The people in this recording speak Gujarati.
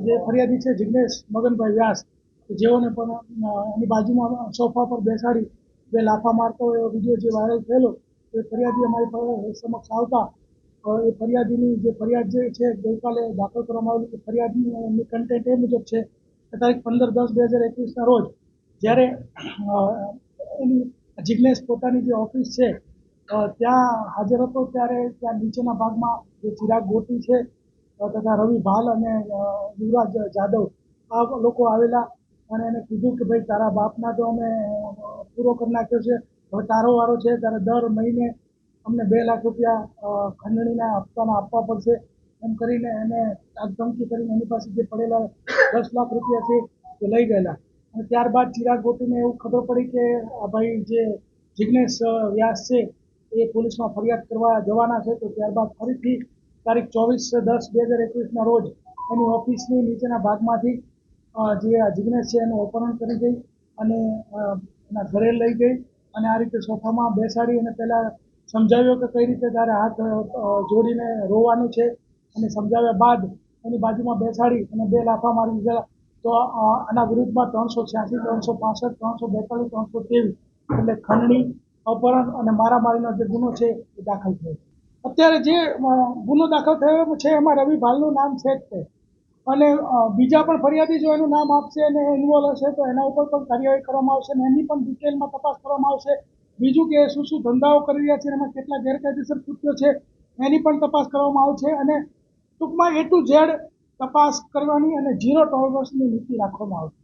જે ફરિયાદી છે જિગ્નેશ મગનભાઈ વ્યાસ જેઓને પણ એની બાજુમાં સોફા પર બેસાડી બે લાફા મારતો હોય એવો વિડીયો જે વાયરલ થયેલો એ ફરિયાદી અમારી સમક્ષ આવતા એ ફરિયાદીની જે ફરિયાદ જે છે ગઈકાલે દાખલ કરવામાં આવેલી ફરિયાદની કન્ટેન્ટ એ મુજબ છે કે તારીખ 15/10/2021 રોજ જ્યારે એની જિગ્નેશ પોતાની જે ઓફિસ છે ત્યાં હાજર હતો ત્યારે ત્યાં નીચેના ભાગમાં જે ચિરાગ ગોટી છે તથા રવિ ભાલ અને યુવરાજ જાદવ આ લોકો આવેલા અને એને કીધું કે ભાઈ તારા બાપના તો અમે પૂરો કરી નાખ્યો છે, હવે તારો વારો છે, ત્યારે દર મહિને અમને 2 લાખ રૂપિયા ખંડણીના હપ્તામાં આપવા પડશે એમ કરીને એને ધમકી કરીને એની પાસે જે પડેલા 10 લાખ રૂપિયા છે એ લઈ ગયેલા. અને ત્યારબાદ ચિરાગ ગોટીને એવું ખબર પડી કે આ ભાઈ જે જિગ્નેશ વ્યાસ છે એ પોલીસમાં ફરિયાદ કરવા જવાના છે, તો ત્યારબાદ ફરીથી તારીખ 24/10/2021 રોજ એની ઓફિસની નીચેના ભાગમાંથી જે જિગ્નેશ છે એનું અપહરણ કરી ગઈ અને એના ઘરે લઈ ગઈ અને આ રીતે સોફામાં બેસાડી અને પહેલાં સમજાવ્યો કે કઈ રીતે તારે હાથ જોડીને રોવાનું છે અને સમજાવ્યા બાદ એની બાજુમાં બેસાડી અને 2 લાફા મારી દીધા. તો આના વિરુદ્ધમાં 386, 365, 342, 323 એટલે ખંડણી, અપહરણ અને મારામારીનો જે ગુનો છે એ દાખલ થયો. અત્યારે જે ગુનો દાખલ થયો છે એમાં રવિ ભાલનું નામ છે જ તે અને બીજા પણ ફરિયાદી જો એનું નામ આપશે અને ઇન્વોલ્વ હશે તો એના ઉપર પણ કાર્યવાહી કરવામાં આવશે અને એની પણ ડિટેલમાં તપાસ કરવામાં આવશે. બીજું કે શું ધંધાઓ કરી રહ્યા છે એમાં કેટલા ગેરકાયદેસર કૃત્યો છે એની પણ તપાસ કરવામાં આવશે અને ટૂંકમાં A to Z તપાસ કરવાની અને 0 ટોલરન્સની નીતિ રાખવામાં આવશે.